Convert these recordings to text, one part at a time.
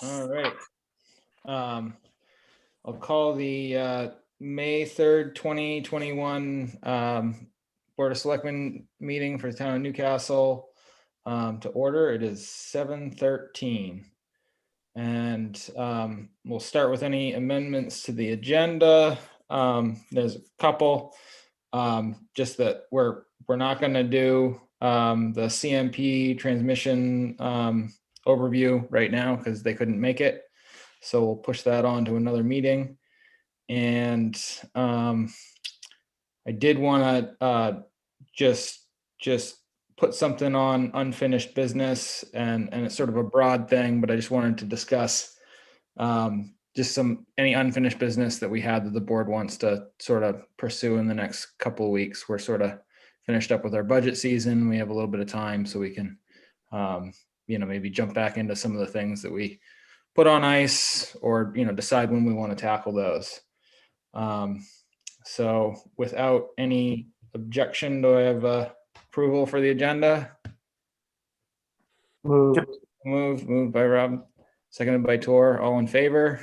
All right. I'll call the May 3rd, 2021 Board of Selectmen meeting for the town of Newcastle to order. It is 7:13. And we'll start with any amendments to the agenda. There's a couple, just that we're not going to do the CMP transmission overview right now because they couldn't make it. So we'll push that on to another meeting. And I did want to just put something on unfinished business, and it's sort of a broad thing, but I just wanted to discuss just any unfinished business that we had that the board wants to sort of pursue in the next couple of weeks. We're sort of finished up with our budget season. We have a little bit of time, so we can maybe jump back into some of the things that we put on ice, or decide when we want to tackle those. So without any objection, do I have approval for the agenda? Moved by Rob, seconded by Tor. All in favor?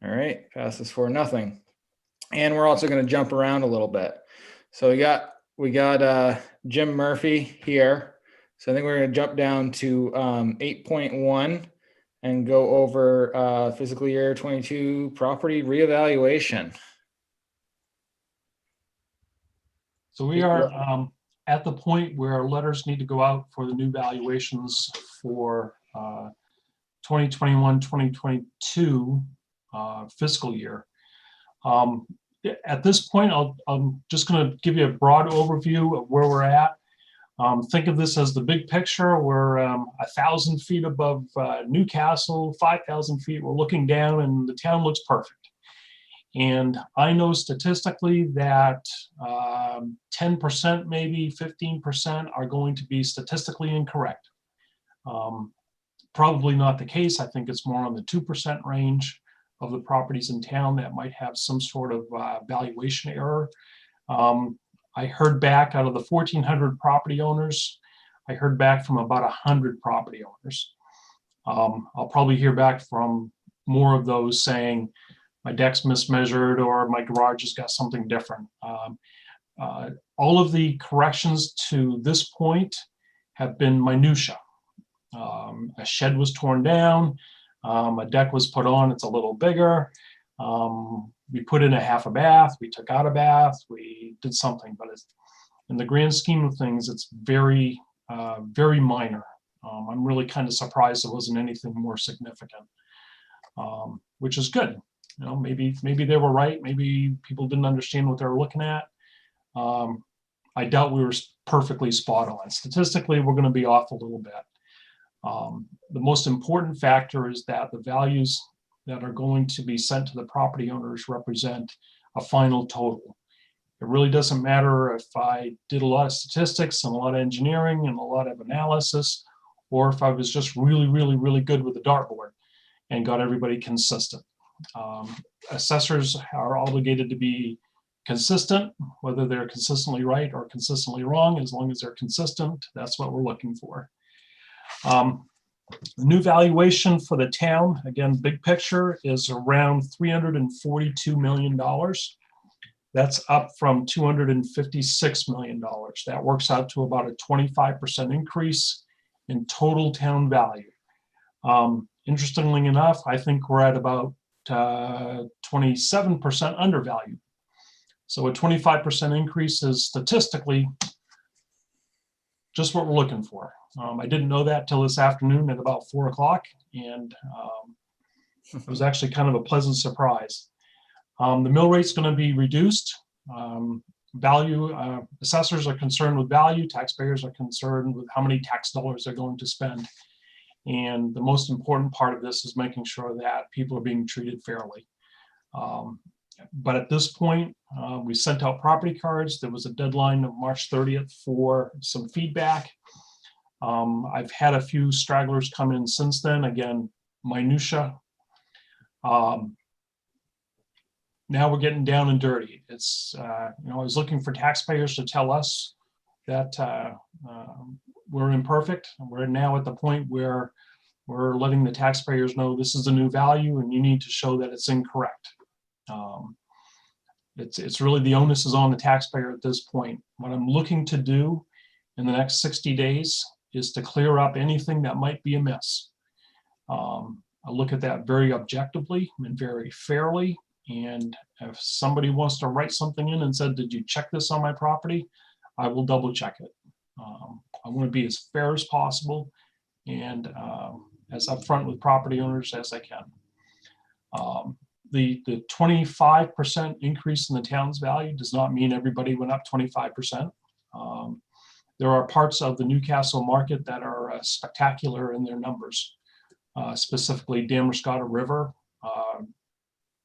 All right, passes 4-0. And we're also going to jump around a little bit. So we got Jim Murphy here. So I think we're going to jump down to 8.1 and go over fiscal year 22 property reevaluation. So we are at the point where letters need to go out for the new valuations for 2021-2022 fiscal year. At this point, I'm just going to give you a broad overview of where we're at. Think of this as the big picture. We're 1,000 feet above Newcastle, 5,000 feet. We're looking down and the town looks perfect. And I know statistically that 10%, maybe 15% are going to be statistically incorrect. Probably not the case. I think it's more on the 2% range of the properties in town that might have some sort of valuation error. I heard back out of the 1,400 property owners, I heard back from about 100 property owners. I'll probably hear back from more of those saying my deck's mismeasured or my garage has got something different. All of the corrections to this point have been minutia. A shed was torn down, a deck was put on, it's a little bigger. We put in a half a bath, we took out a bath, we did something, but it's, in the grand scheme of things, it's very, very minor. I'm really kind of surprised it wasn't anything more significant, which is good. Maybe they were right. Maybe people didn't understand what they were looking at. I doubt we were perfectly spot on. Statistically, we're going to be off a little bit. The most important factor is that the values that are going to be sent to the property owners represent a final total. It really doesn't matter if I did a lot of statistics and a lot of engineering and a lot of analysis, or if I was just really, really, really good with the dartboard and got everybody consistent. Assessors are obligated to be consistent, whether they're consistently right or consistently wrong. As long as they're consistent, that's what we're looking for. The new valuation for the town, again, big picture, is around $342 million. That's up from $256 million. That works out to about a 25% increase in total town value. Interestingly enough, I think we're at about 27% undervalued. So a 25% increase is statistically just what we're looking for. I didn't know that till this afternoon at about 4 o'clock, and it was actually kind of a pleasant surprise. The mill rate's going to be reduced. Assessors are concerned with value. Taxpayers are concerned with how many tax dollars they're going to spend. And the most important part of this is making sure that people are being treated fairly. But at this point, we sent out property cards. There was a deadline of March 30th for some feedback. I've had a few stragglers come in since then. Again, minutia. Now we're getting down and dirty. It's I was looking for taxpayers to tell us that we're imperfect. We're now at the point where we're letting the taxpayers know this is the new value and you need to show that it's incorrect. It's really the onus is on the taxpayer at this point. What I'm looking to do in the next 60 days is to clear up anything that might be amiss. I look at that very objectively and very fairly. And if somebody wants to write something in and said, did you check this on my property? I will double check it. I want to be as fair as possible and as upfront with property owners as I can. The 25% increase in the town's value does not mean everybody went up 25%. There are parts of the Newcastle market that are spectacular in their numbers, specifically Damerscott River,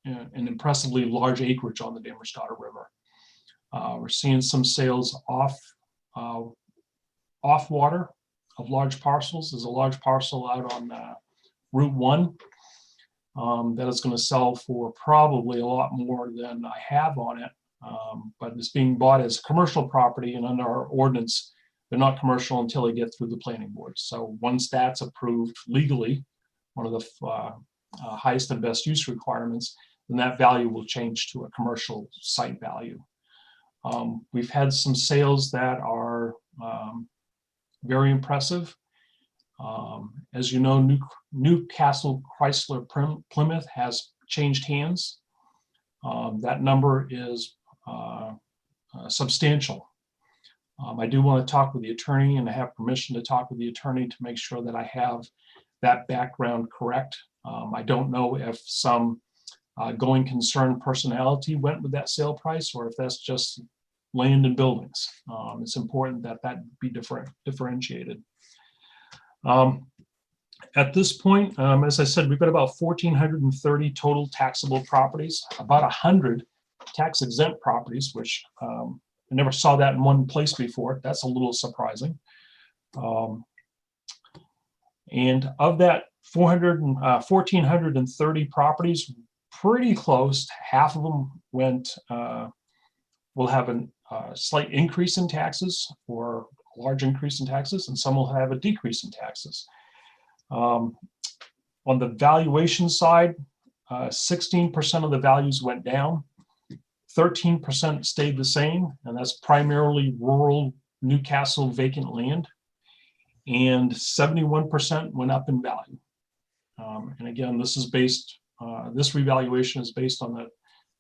an impressively large acreage on the Damerscott River. We're seeing some sales off water of large parcels. There's a large parcel out on Route 1 that is going to sell for probably a lot more than I have on it, but it's being bought as commercial property, and under our ordinance, they're not commercial until they get through the planning board. So once that's approved legally, one of the highest and best use requirements, then that value will change to a commercial site value. We've had some sales that are very impressive. As you know, Newcastle Chrysler Plymouth has changed hands. That number is substantial. I do want to talk with the attorney, and I have permission to talk with the attorney to make sure that I have that background correct. I don't know if some going concern personality went with that sale price or if that's just land and buildings. It's important that that be differentiated. At this point, as I said, we've got about 1,430 total taxable properties, about 100 tax exempt properties, which I never saw that in one place before. That's a little surprising. And of that 1,430 properties, pretty close, half of them will have a slight increase in taxes or a large increase in taxes, and some will have a decrease in taxes. On the valuation side, 16% of the values went down, 13% stayed the same, and that's primarily rural Newcastle vacant land, and 71% went up in value. And again, this is based, this revaluation is based on the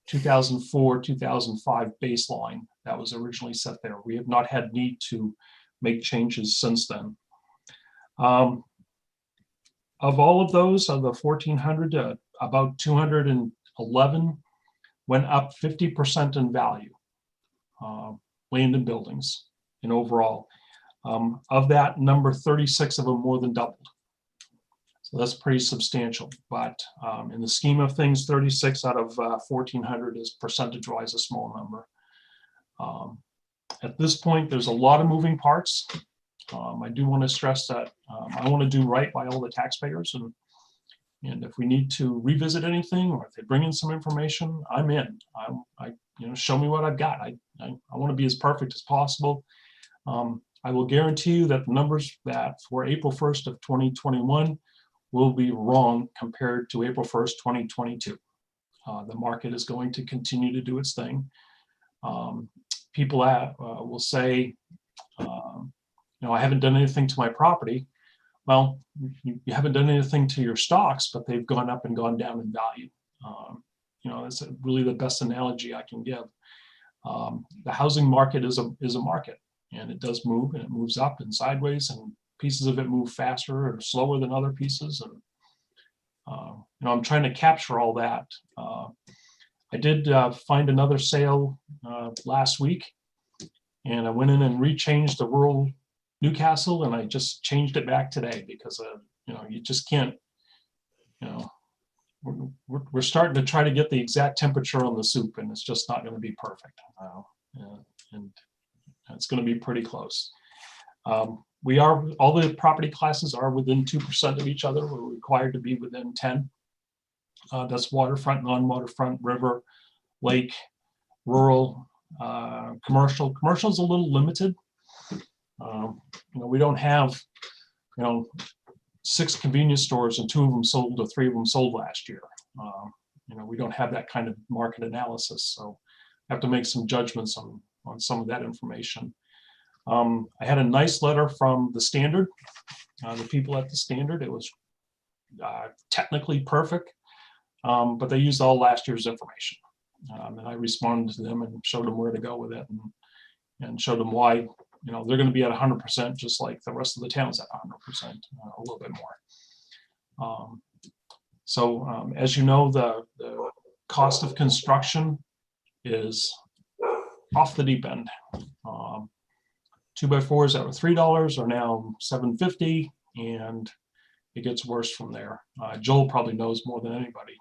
2004-2005 baseline that was originally set there. We have not had need to make changes since then. Of all of those, of the 1,400, about 211 went up 50% in value, land and buildings in overall. Of that number, 36 of them more than doubled. So that's pretty substantial, but in the scheme of things, 36 out of 1,400 is percentage-wise a small number. At this point, there's a lot of moving parts. I do want to stress that I want to do right by all the taxpayers, and if we need to revisit anything or if they bring in some information, I'm in. Show me what I've got. I want to be as perfect as possible. I will guarantee you that the numbers that for April 1st of 2021 will be wrong compared to April 1st, 2022. The market is going to continue to do its thing. People will say, I haven't done anything to my property. Well, you haven't done anything to your stocks, but they've gone up and gone down in value. That's really the best analogy I can give. The housing market is a market, and it does move, and it moves up and sideways, and pieces of it move faster or slower than other pieces. And I'm trying to capture all that. I did find another sale last week, and I went in and rechanged the rural Newcastle, and I just changed it back today because you just can't. We're starting to try to get the exact temperature on the soup, and it's just not going to be perfect. And it's going to be pretty close. All the property classes are within 2% of each other. We're required to be within 10. That's waterfront, non-waterfront, river, lake, rural, commercial. Commercial is a little limited. We don't have, 6 convenience stores and 2 of them sold or 3 of them sold last year. We don't have that kind of market analysis, so I have to make some judgments on some of that information. I had a nice letter from the Standard, the people at the Standard. It was technically perfect, but they used all last year's information. And I responded to them and showed them where to go with it, and showed them why they're going to be at 100%, just like the rest of the town's at 100%, a little bit more. As you know, the cost of construction is off the deep end. 2x4s that were $3 are now $7.50, and it gets worse from there. Joel probably knows more than anybody.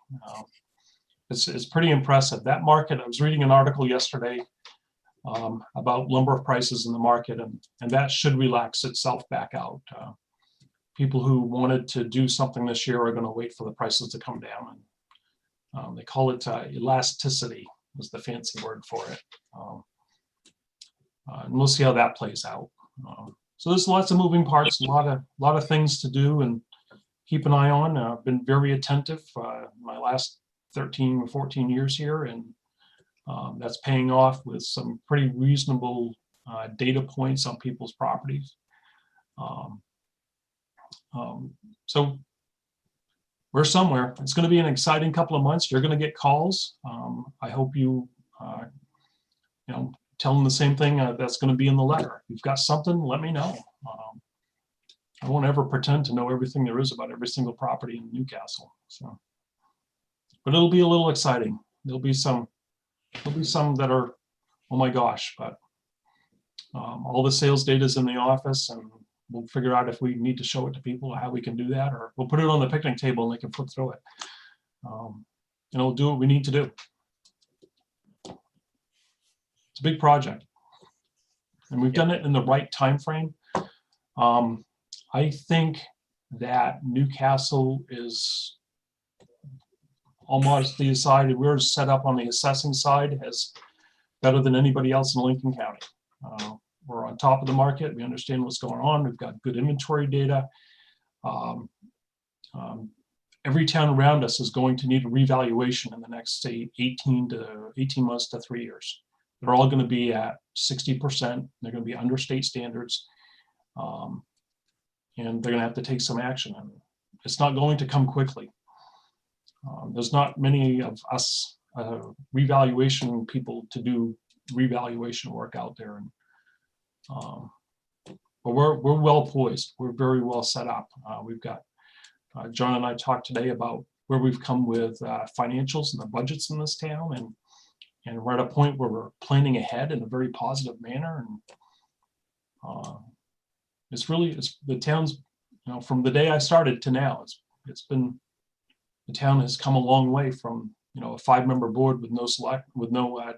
It's pretty impressive. That market, I was reading an article yesterday about lumber prices in the market, and that should relax itself back out. People who wanted to do something this year are going to wait for the prices to come down. And they call it elasticity, was the fancy word for it. And we'll see how that plays out. So there's lots of moving parts, a lot of things to do and keep an eye on. I've been very attentive my last 13 or 14 years here, and that's paying off with some pretty reasonable data points on people's properties. So we're somewhere. It's going to be an exciting couple of months. You're going to get calls. I hope you tell them the same thing that's going to be in the letter. If you've got something, let me know. I won't ever pretend to know everything there is about every single property in Newcastle. So, but it'll be a little exciting. There'll be some that are, oh my gosh, but all the sales data is in the office, and we'll figure out if we need to show it to people or how we can do that, or we'll put it on the picnic table and they can flip through it. We'll do what we need to do. It's a big project, and we've done it in the right time frame. I think that Newcastle is almost decided we're set up on the assessing side as better than anybody else in Lincoln County. We're on top of the market. We understand what's going on. We've got good inventory data. Every town around us is going to need a revaluation in the next, say, 18 months to 3 years. They're all going to be at 60%. They're going to be under state standards. And they're going to have to take some action. And it's not going to come quickly. There's not many of us revaluation people to do revaluation work out there. And but we're well poised. We're very well set up. We've got John and I talked today about where we've come with financials and the budgets in this town, and we're at a point where we're planning ahead in a very positive manner. And it's the town's, from the day I started to now, the town has come a long way from a 5-member board with no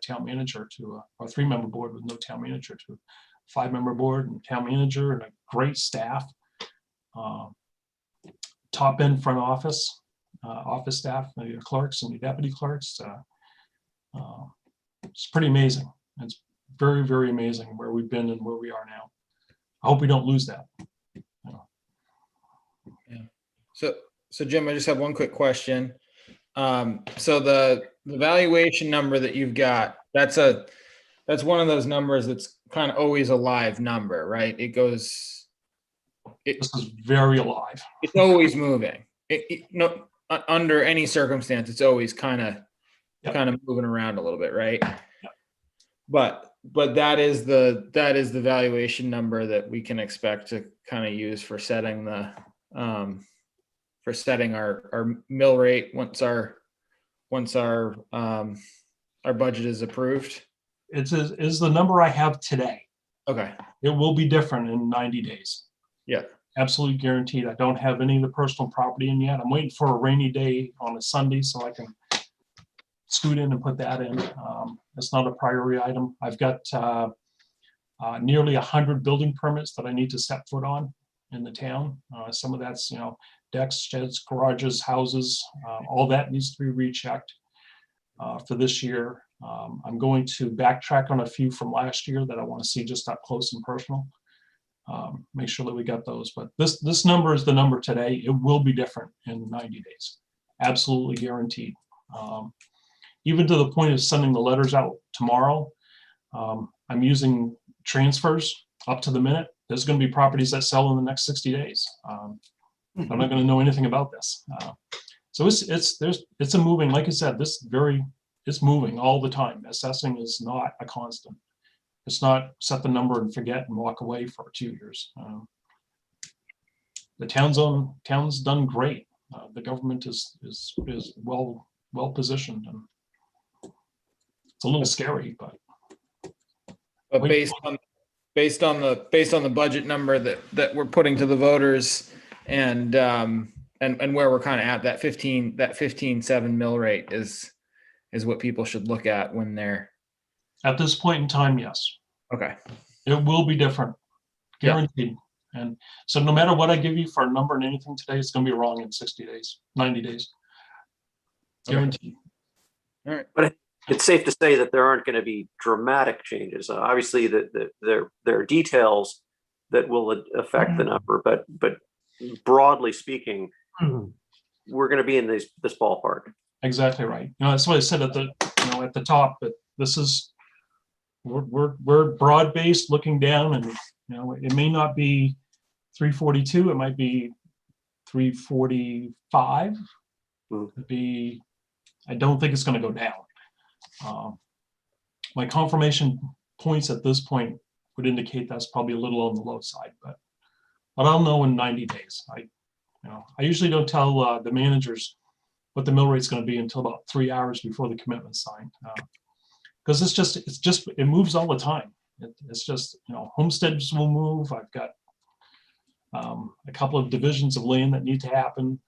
town manager to a 3-member board with no town manager to a 5-member board and town manager and a great staff, top end front office staff, your clerks and your deputy clerks. It's pretty amazing. It's very, very amazing where we've been and where we are now. I hope we don't lose that. Yeah. So Jim, I just have one quick question. So the valuation number that you've got, that's one of those numbers that's kind of always a live number, right? This is very alive. It's always moving. Under any circumstance, it's always kind of moving around a little bit, right? Yep. But that is the valuation number that we can expect to kind of use for setting our mill rate once our budget is approved. Is the number I have today. Okay. It will be different in 90 days. Yeah. Absolutely guaranteed. I don't have any of the personal property in yet. I'm waiting for a rainy day on a Sunday so I can scoot in and put that in. It's not a priority item. I've got nearly 100 building permits that I need to set foot on in the town. Some of that's, decks, sheds, garages, houses, all that needs to be rechecked for this year. I'm going to backtrack on a few from last year that I want to see just up close and personal. make sure that we got those. But this number is the number today. It will be different in 90 days. Absolutely guaranteed. Even to the point of sending the letters out tomorrow, I'm using transfers up to the minute. There's going to be properties that sell in the next 60 days. I'm not going to know anything about this. So it's a moving, like I said, it's moving all the time. Assessing is not a constant. It's not set the number and forget and walk away for 2 years. The town's done great. The government is well positioned, and it's a little scary, but based on the budget number that we're putting to the voters, and where we're kind of at, that 15.7 mill rate is what people should look at when they're at this point in time, yes. Okay. It will be different, guaranteed. Yeah. And so no matter what I give you for a number and anything today, it's going to be wrong in 60 days, 90 days. Guaranteed. Okay. All right. But it's safe to say that there aren't going to be dramatic changes. Obviously, there are details that will affect the number, but broadly speaking, we're going to be in this ballpark. Exactly right. That's what I said at the top. But this is we're broad-based looking down, and it may not be 342. It might be 345. It'd be. I don't think it's going to go down. My confirmation points at this point would indicate that's probably a little on the low side, but I'll know in 90 days. I usually don't tell the managers what the mill rate is going to be until about 3 hours before the commitment's signed, because it moves all the time. It's just homesteads will move. I've got a couple of divisions of land that need to happen.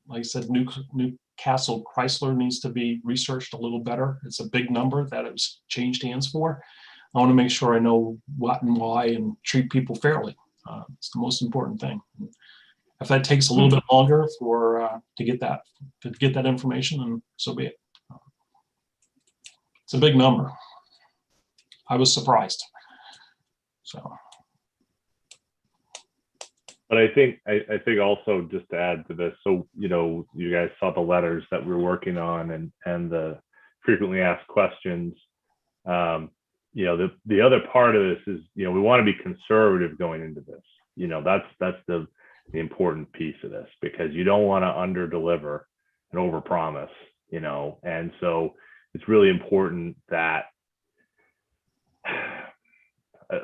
Like I said, Newcastle Chrysler needs to be researched a little better. It's a big number that it was changed hands for. I want to make sure I know what and why and treat people fairly. It's the most important thing. If that takes a little bit longer to get that information, then so be it. It's a big number. I was surprised. So. But I think also, just to add to this, so you guys saw the letters that we're working on and the frequently asked questions. The other part of this is we want to be conservative going into this. That's the important piece of this, because you don't want to under deliver and over promise. And so it's really important that,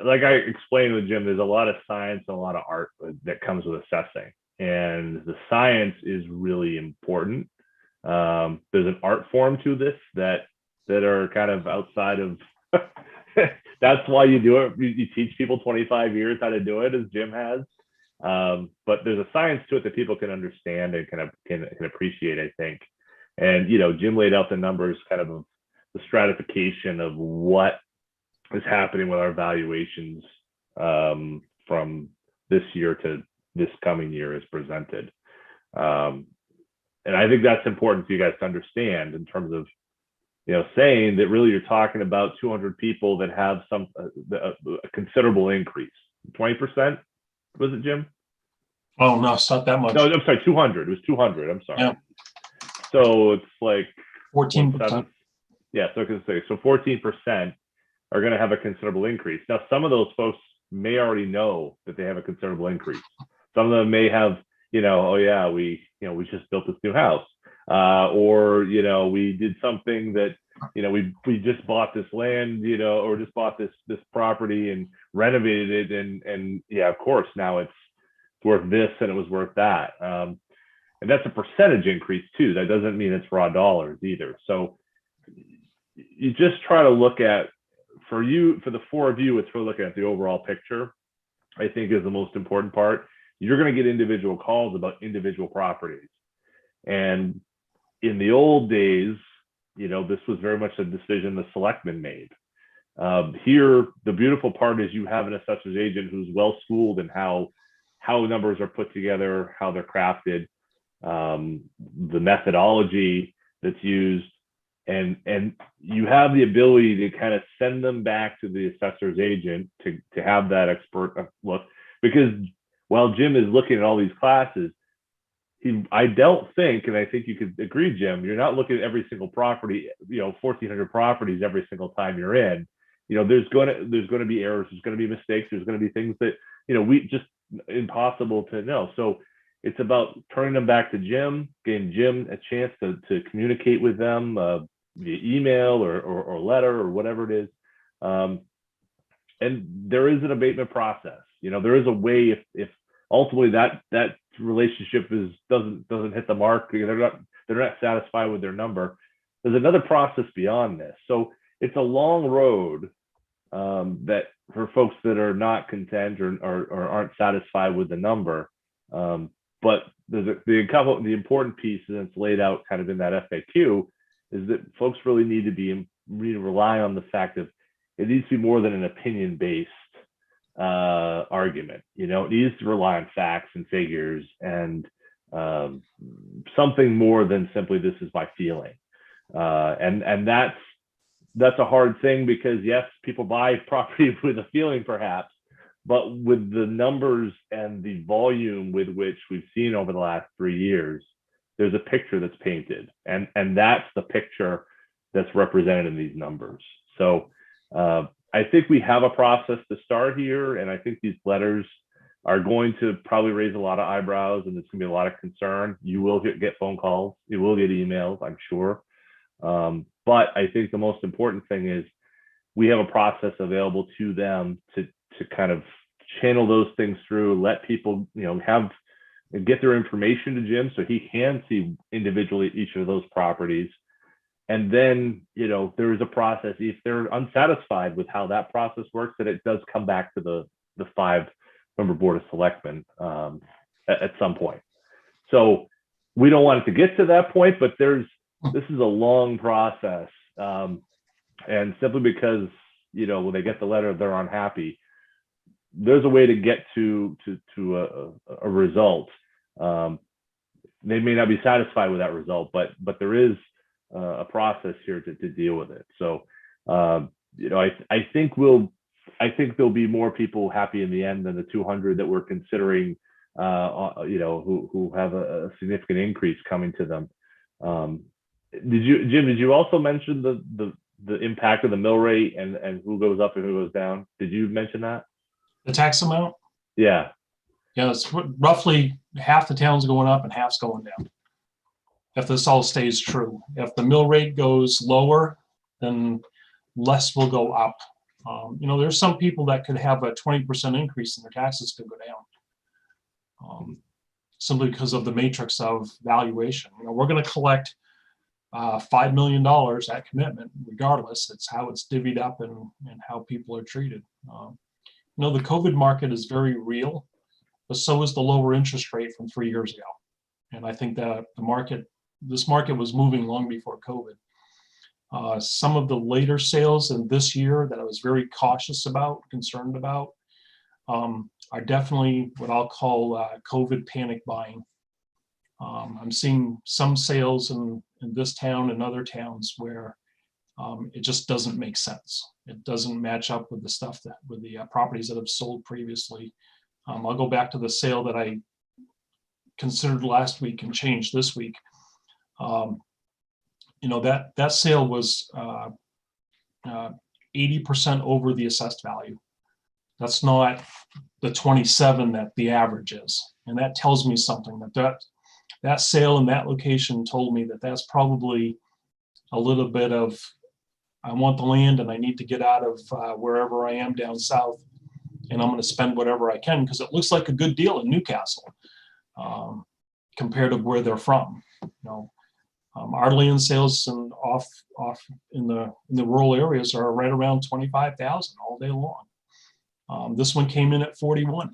like I explained with Jim, there's a lot of science and a lot of art that comes with assessing, and the science is really important. There's an art form to this that are kind of outside of that's why you do it. You teach people 25 years how to do it, as Jim has, but there's a science to it that people can understand and can appreciate, I think. And Jim laid out the numbers, kind of the stratification of what is happening with our valuations from this year to this coming year is presented. And I think that's important for you guys to understand, in terms of, saying that really you're talking about 200 people that have a considerable increase. 20%, was it, Jim? Oh, no, it's not that much. No, I'm sorry, 200. It was 200. I'm sorry. Yeah. So it's like 14%. Yeah, so I can say, so 14% are going to have a considerable increase. Now, some of those folks may already know that they have a considerable increase. Some of them may have, oh yeah, we just built this new house, or we did something that, we just bought this land, or just bought this property and renovated it, and yeah, of course, now it's worth this and it was worth that, and that's a percentage increase too. That doesn't mean it's raw dollars either. So you just try to look at, for the four of you, it's really looking at the overall picture, I think, is the most important part. You're going to get individual calls about individual properties. And in the old days, this was very much a decision the selectmen made. Here, the beautiful part is you have an assessor's agent who's well-schooled in how numbers are put together, how they're crafted, the methodology that's used. and you have the ability to kind of send them back to the assessor's agent to have that expert look, because while Jim is looking at all these classes, I don't think, and I think you could agree, Jim, you're not looking at every single property, 1,400 properties every single time you're in. There's going to be errors, there's going to be mistakes, there's going to be things that, we just impossible to know. So it's about turning them back to Jim, getting Jim a chance to communicate with them via email or letter or whatever it is. And there is an abatement process. There is a way if ultimately that relationship doesn't hit the mark, they're not satisfied with their number, there's another process beyond this. So it's a long road that for folks that are not content or aren't satisfied with the number. But there's the important piece, and it's laid out kind of in that FAQ, is that folks really need to rely on the fact that it needs to be more than an opinion-based argument. It needs to rely on facts and figures and something more than simply this is my feeling. And that's a hard thing, because yes, people buy property with a feeling perhaps, but with the numbers and the volume with which we've seen over the last 3 years, there's a picture that's painted, and that's the picture that's represented in these numbers. So I think we have a process to start here, and I think these letters are going to probably raise a lot of eyebrows, and there's going to be a lot of concern. You will get phone calls, you will get emails, I'm sure. But I think the most important thing is we have a process available to them to kind of channel those things through, let people, get their information to Jim so he can see individually each of those properties. And then, there is a process. If they're unsatisfied with how that process works, that it does come back to the 5-member board of selectmen at some point. So we don't want it to get to that point, but this is a long process. And simply because, when they get the letter, they're unhappy, there's a way to get to a result. They may not be satisfied with that result, but there is a process here to deal with it. So, I think there'll be more people happy in the end than the 200 that we're considering, who have a significant increase coming to them. Jim, did you also mention the impact of the mill rate and who goes up and who goes down? Did you mention that? The tax amount? Yeah. Yeah, it's roughly half the town's going up and half's going down, if this all stays true. If the mill rate goes lower, then less will go up. There's some people that could have a 20% increase in their taxes could go down, simply because of the matrix of valuation. We're going to collect $5 million at commitment, regardless. It's how it's divvied up and how people are treated. The COVID market is very real, but so is the lower interest rate from 3 years ago. And I think that this market was moving long before COVID. Some of the later sales in this year that I was very cautious about, concerned about, are definitely what I'll call COVID panic buying. I'm seeing some sales in this town and other towns where it just doesn't make sense. It doesn't match up with the properties that have sold previously. I'll go back to the sale that I considered last week and changed this week. That sale was 80% over the assessed value. That's not the 27 that the average is, and that tells me something. That sale in that location told me that that's probably a little bit of, I want the land and I need to get out of wherever I am down south, and I'm going to spend whatever I can because it looks like a good deal in Newcastle compared to where they're from. Our land sales and off in the rural areas are right around 25,000 all day long. This one came in at 41.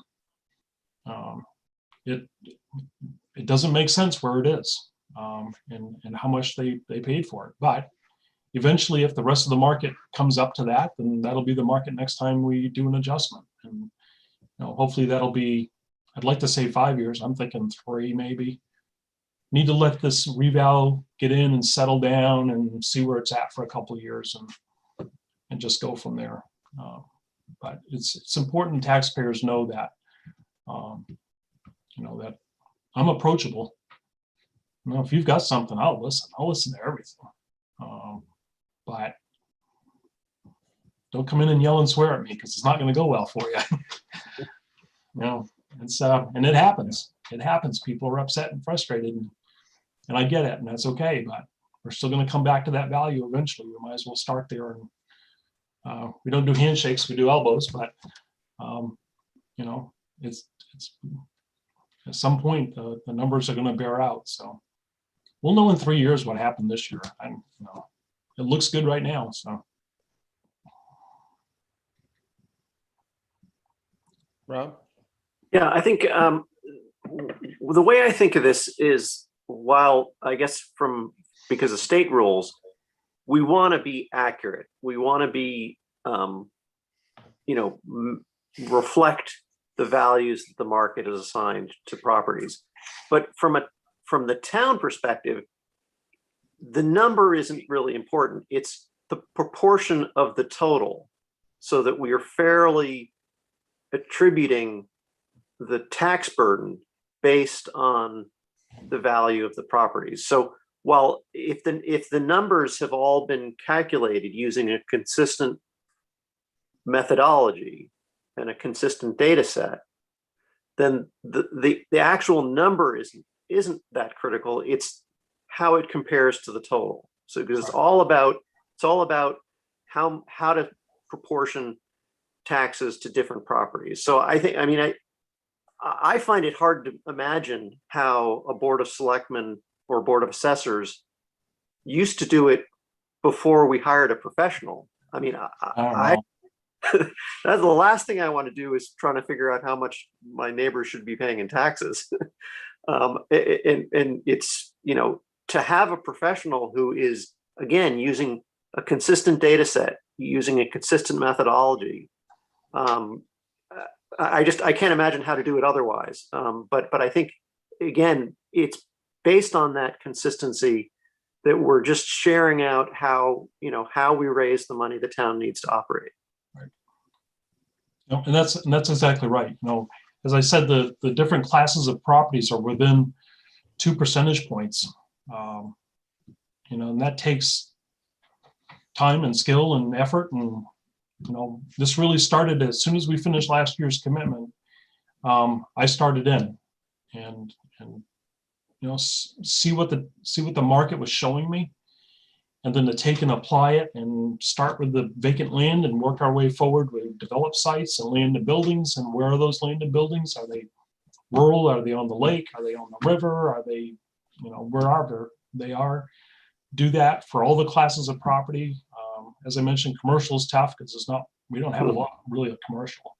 It doesn't make sense where it is and how much they paid for it. But eventually, if the rest of the market comes up to that, then that'll be the market next time we do an adjustment. And hopefully that'll be, I'd like to say 5 years. I'm thinking 3 maybe. need to let this reval get in and settle down and see where it's at for a couple of years and just go from there. But it's important taxpayers know that, that I'm approachable. If you've got something, I'll listen to everything. But don't come in and yell and swear at me, because it's not going to go well for you. It's and it happens. It happens. People are upset and frustrated, and I get it, and that's okay. But we're still going to come back to that value eventually. We might as well start there. And we don't do handshakes; we do elbows. But it's at some point the numbers are going to bear out. So we'll know in 3 years what happened this year. It looks good right now. So. Rob? Yeah, I think the way I think of this is, while I guess because of state rules, we want to be accurate. We want to be, reflect the values that the market has assigned to properties. But from the town perspective, the number isn't really important. It's the proportion of the total, so that we are fairly attributing the tax burden based on the value of the properties. So while if the numbers have all been calculated using a consistent methodology and a consistent data set, then the actual number isn't that critical. It's how it compares to the total. So because it's all about how to proportion taxes to different properties. So I find it hard to imagine how a board of selectmen or board of assessors used to do it before we hired a professional. That's the last thing I want to do, is trying to figure out how much my neighbors should be paying in taxes. And it's, to have a professional who is, again, using a consistent data set, using a consistent methodology. I can't imagine how to do it otherwise. But I think, again, it's based on that consistency that we're just sharing out how we raise the money the town needs to operate. Right. And that's exactly right. As I said, the different classes of properties are within 2 percentage points. And that takes time and skill and effort. And this really started as soon as we finished last year's commitment. I started in and see what the market was showing me, and then to take and apply it and start with the vacant land and work our way forward with developed sites and land and buildings. And where are those land and buildings? Are they rural? Are they on the lake? Are they on the river? Are they, wherever they are? Do that for all the classes of property. As I mentioned, commercial is tough because we don't have a lot really of commercial.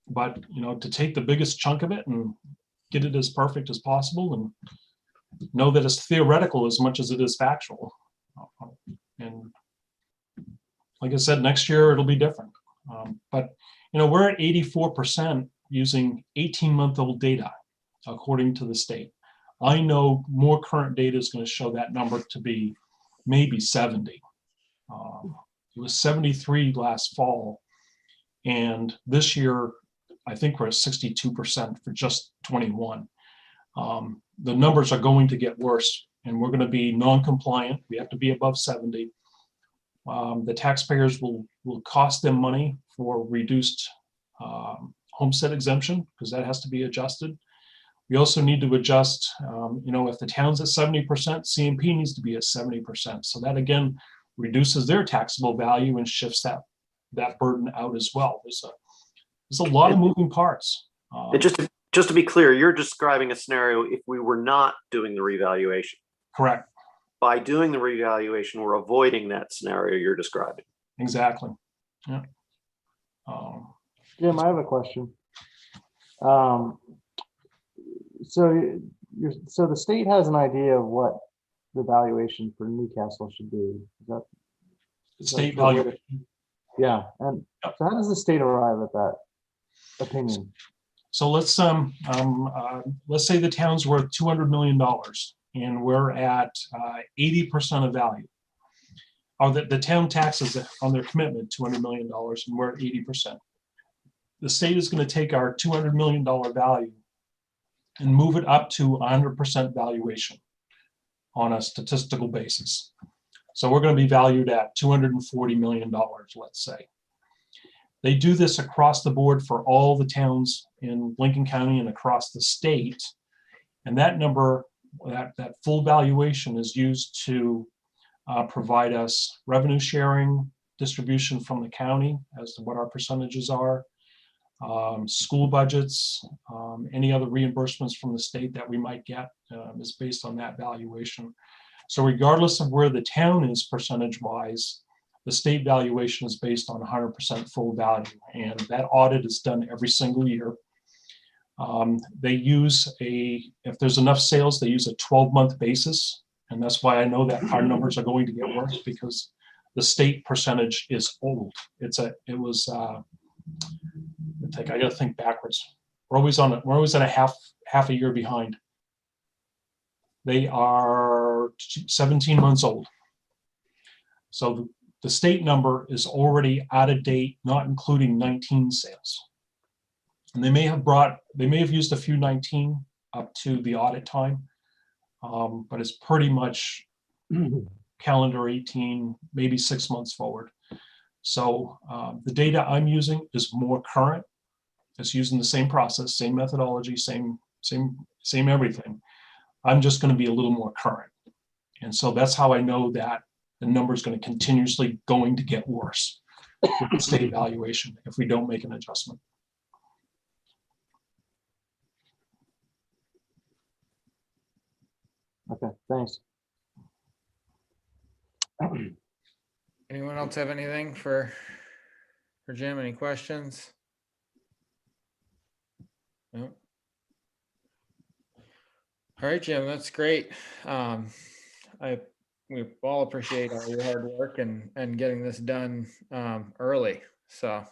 But to take the biggest chunk of it and get it as perfect as possible, and know that it's theoretical as much as it is factual. And like I said, next year it'll be different. But we're at 84% using 18-month-old data, according to the state. I know more current data is going to show that number to be maybe 70. It was 73 last fall, and this year I think we're at 62% for just 21. The numbers are going to get worse, and we're going to be non-compliant. We have to be above 70. The taxpayers will cost them money for reduced homestead exemption, because that has to be adjusted. We also need to adjust, if the town's at 70%, CMP needs to be at 70%. So that again reduces their taxable value and shifts that burden out as well. There's a lot of moving parts. And just to be clear, you're describing a scenario if we were not doing the revaluation. Correct. By doing the revaluation, we're avoiding that scenario you're describing. Exactly. Yeah. Jim, I have a question. So the state has an idea of what the valuation for Newcastle should be. State valuation. Yeah. And so how does the state arrive at that opinion? So let's say the town's worth $200 million and we're at 80% of value. Or the town taxes on their commitment $200 million and we're at 80%. The state is going to take our $200 million value and move it up to 100% valuation on a statistical basis. So we're going to be valued at $240 million, let's say. They do this across the board for all the towns in Lincoln County and across the state. And that number, that full valuation is used to provide us revenue sharing distribution from the county as to what our percentages are, school budgets, any other reimbursements from the state that we might get is based on that valuation. So regardless of where the town is percentage-wise, the state valuation is based on 100% full value, and that audit is done every single year. They use if there's enough sales, they use a 12-month basis, and that's why I know that our numbers are going to get worse because the state percentage is old. I got to think backwards. We're always at a half a year behind. They are 17 months old. So the state number is already out of date, not including 19 sales. And they may have used a few 19 up to the audit time, but it's pretty much calendar 18, maybe 6 months forward. So the data I'm using is more current. It's using the same process, same methodology, same everything. I'm just going to be a little more current. And so that's how I know that the number is going to continuously going to get worse with the state valuation if we don't make an adjustment. Okay, thanks. Anyone else have anything for Jim? Any questions? No. All right, Jim, that's great. We all appreciate all your hard work and getting this done early. So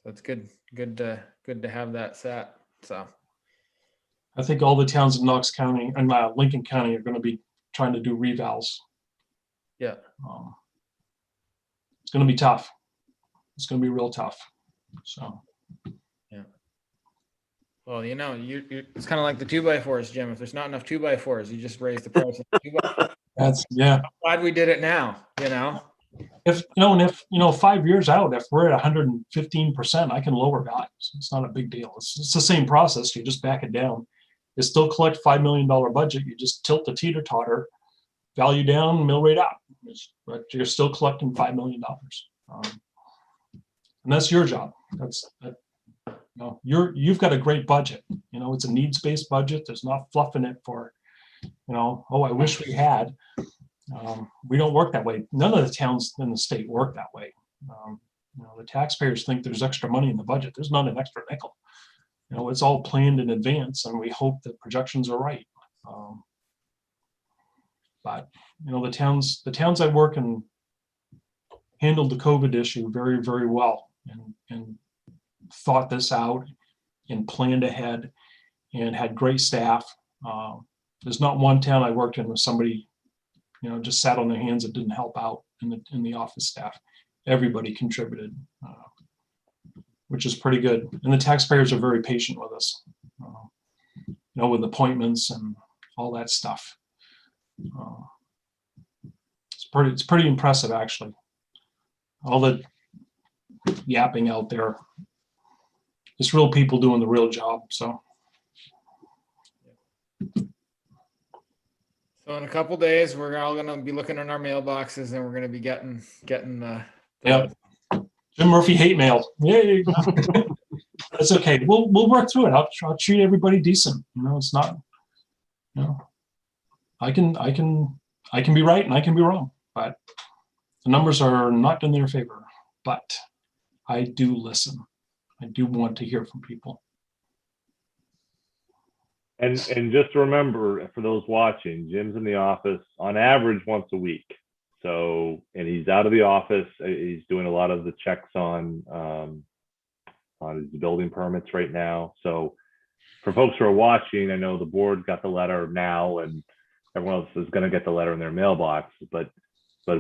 it's good to have that set. So I think all the towns in Knox County and Lincoln County are going to be trying to do revals. Yeah. It's going to be tough. It's going to be real tough. So. Yeah. Well, it's kind of like the 2x4s, Jim. If there's not enough 2x4s, you just raise the price of the 2x4. Yeah. I'm glad we did it now. If 5 years out, if we're at 115%, I can lower values. It's not a big deal. It's the same process. You just back it down. You still collect $5 million budget. You just tilt the teeter-totter, value down, mill rate up. But you're still collecting $5 million. And that's your job. You've got a great budget. It's a needs-based budget. There's not fluff in it for, oh, I wish we had. We don't work that way. None of the towns in the state work that way. The taxpayers think there's extra money in the budget. There's not an extra nickel. It's all planned in advance, and we hope that projections are right. But the towns I work in handled the COVID issue very, very well, and thought this out and planned ahead and had great staff. There's not one town I worked in where somebody just sat on their hands and didn't help out in the office staff. Everybody contributed, which is pretty good. And the taxpayers are very patient with us, with appointments and all that stuff. It's pretty impressive, actually. All the yapping out there. It's real people doing the real job. So in a couple days, we're all going to be looking in our mailboxes, and we're going to be getting the Jim Murphy hate mail. Yay. That's okay. We'll work through it. I'll treat everybody decent. It's not. I can be right and I can be wrong, but the numbers are not in their favor. But I do listen. I do want to hear from people. And just remember, for those watching, Jim's in the office on average once a week. So, and he's out of the office. He's doing a lot of the checks on on his building permits right now. So for folks who are watching, I know the board got the letter now, and everyone else is going to get the letter in their mailbox. But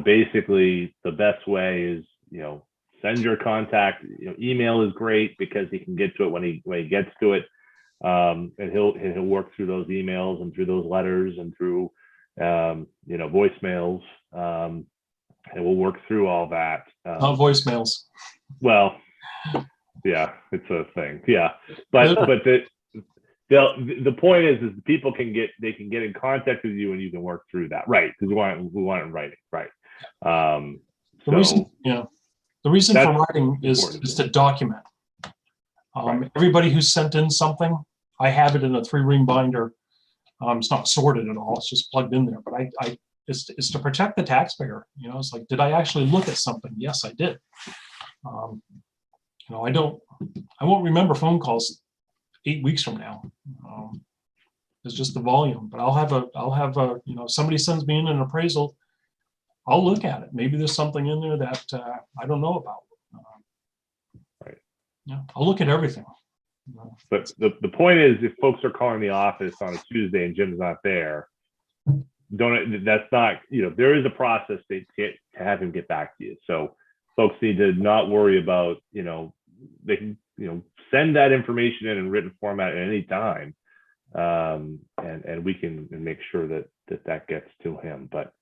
basically, the best way is, send your contact. Email is great because he can get to it when he gets to it, and he'll work through those emails and through those letters and through voicemails, and we'll work through all that. Not voicemails. Well, yeah, it's a thing. Yeah, but the point is people can get in contact with you and you can work through that, right? Because we want it in writing, right? The reason for writing is to document. Right. Everybody who sent in something, I have it in a 3-ring binder. It's not sorted at all; it's just plugged in there. But it's to protect the taxpayer. It's like, did I actually look at something? Yes, I did. I won't remember phone calls 8 weeks from now. It's just the volume. But I'll have a if somebody sends me in an appraisal, I'll look at it. Maybe there's something in there that I don't know about. Right. Yeah, I'll look at everything. But the point is, if folks are calling the office on a Tuesday and Jim's not there, that's not, there is a process to have him get back to you. So folks need to not worry about, they can, send that information in written format at any time. And we can make sure that gets to him. But,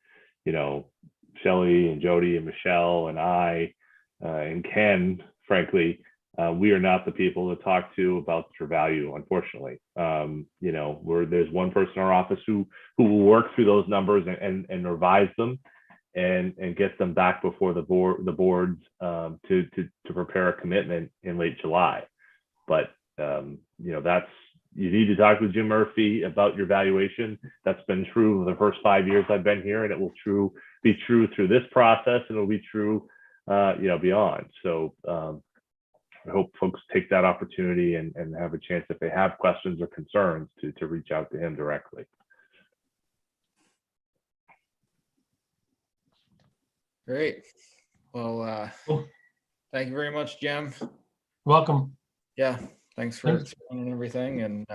Shelley and Jody and Michelle and I and Ken, frankly, we are not the people to talk to about your value, unfortunately. There's one person in our office who will work through those numbers and revise them and get them back before the boards to prepare a commitment in late July. But you need to talk with Jim Murphy about your valuation. That's been true the first 5 years I've been here, and it will be true through this process, and it'll be true beyond. So I hope folks take that opportunity and have a chance, if they have questions or concerns, to reach out to him directly. Great. Well, Cool. thank you very much, Jim. Welcome. Yeah, thanks for explaining everything. And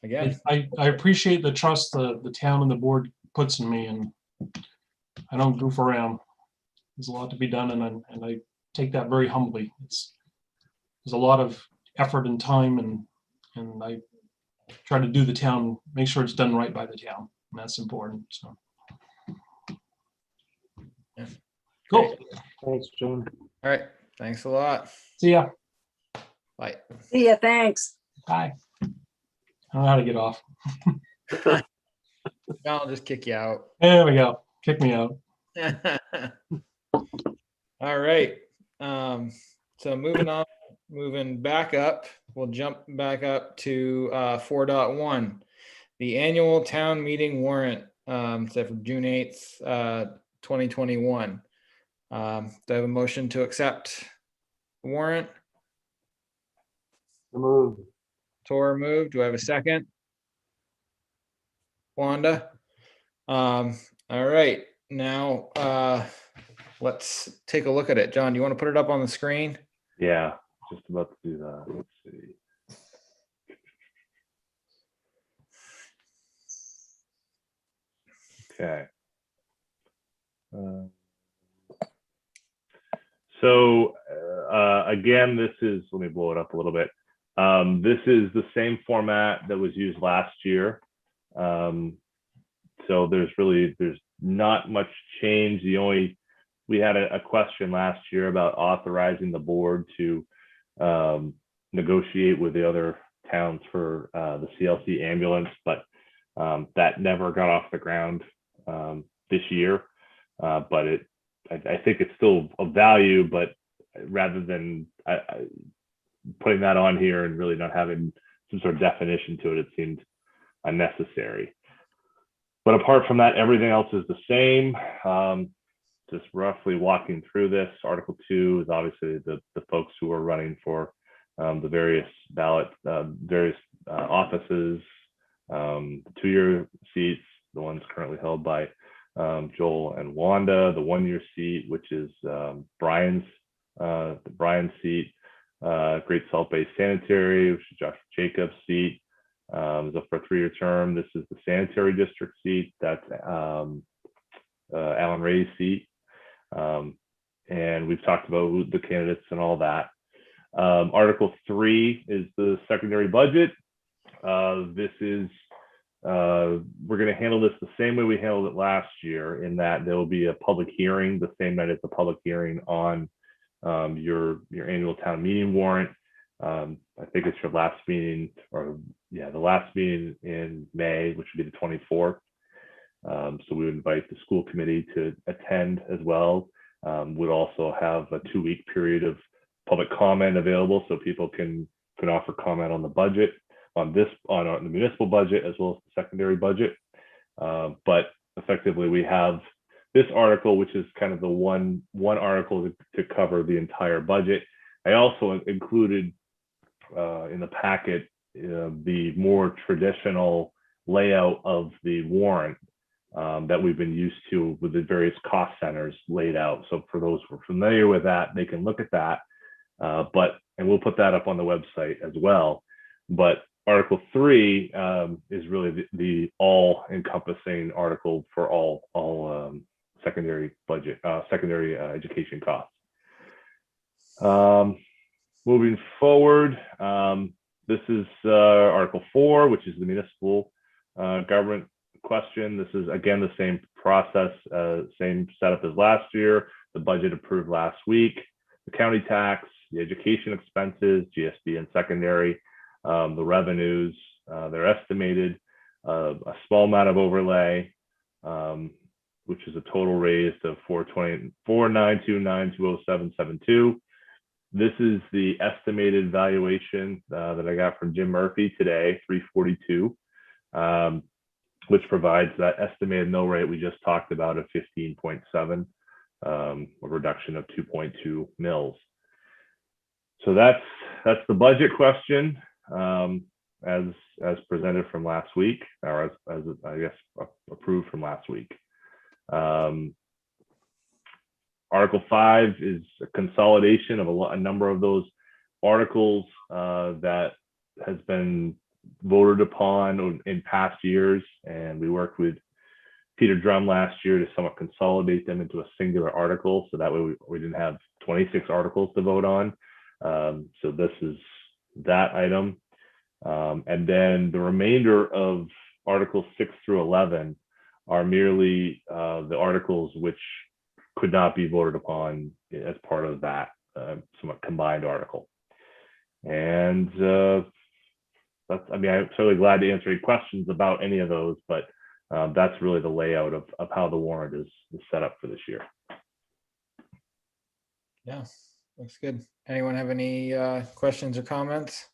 again, I appreciate the trust the town and the board puts in me, and I don't goof around. There's a lot to be done, and I take that very humbly. There's a lot of effort and time, and I try to do the town, make sure it's done right by the town, and that's important. So, yeah. Cool. Thanks, Jim. All right. Thanks a lot. See ya. Bye. See ya, thanks. Bye. I don't know how to get off. I'll just kick you out. There we go. Kick me out. All right. So moving back up, we'll jump back up to 4.1, the annual town meeting warrant, set for June 8th, 2021. Do I have a motion to accept the warrant? Move. Tor moved. Do I have a second? Wanda? All right. Now, let's take a look at it. John, do you want to put it up on the screen? Yeah, just about to do that. Let's see. Okay. Again, this is, let me blow it up a little bit. This is the same format that was used last year. So there's not much change. We had a question last year about authorizing the board to negotiate with the other towns for the CLC ambulance, but that never got off the ground this year. But I think it's still of value, but rather than putting that on here and really not having some sort of definition to it, it seemed unnecessary. But apart from that, everything else is the same. Just roughly walking through this, Article 2 is obviously the folks who are running for the various ballot, various offices, 2-year seats, the ones currently held by Joel and Wanda, the 1-year seat, which is Brian's seat, Great Salt Bay Sanitary, which is Josh Jacobs' seat, is up for a 3-year term. This is the Sanitary District seat. That's Alan Ray's seat. And we've talked about the candidates and all that. Article 3 is the secondary budget. This is, we're going to handle this the same way we handled it last year, in that there will be a public hearing the same night as the public hearing on your annual town meeting warrant. I think it's your last meeting, or yeah, the last meeting in May, which would be the 24th. So we would invite the school committee to attend as well. Would also have a 2-week period of public comment available, so people can offer comment on the budget, on the municipal budget as well as the secondary budget. But effectively, we have this article, which is kind of the one article to cover the entire budget. I also included in the packet the more traditional layout of the warrant that we've been used to, with the various cost centers laid out. So for those who are familiar with that, they can look at that. And we'll put that up on the website as well. But Article 3 is really the all-encompassing article for all secondary budget, secondary education costs. Moving forward, this is Article 4, which is the municipal government question. This is again the same process, same setup as last year. The budget approved last week. The county tax, the education expenses, GSD and secondary, the revenues, they're estimated, a small amount of overlay, which is a total raised of 492,907.72. This is the estimated valuation that I got from Jim Murphy today, 342, which provides that estimated mill rate we just talked about of 15.7, a reduction of 2.2 mills. So that's the budget question as presented from last week, or as I guess approved from last week. Article 5 is a consolidation of a number of those articles that has been voted upon in past years, and we worked with Peter Drum last year to somewhat consolidate them into a singular article, so that way we didn't have 26 articles to vote on. So this is that item. And then the remainder of Articles 6 through 11 are merely the articles which could not be voted upon as part of that somewhat combined article. And I'm certainly glad to answer any questions about any of those, but that's really the layout of how the warrant is set up for this year. Yeah, looks good. Anyone have any questions or comments?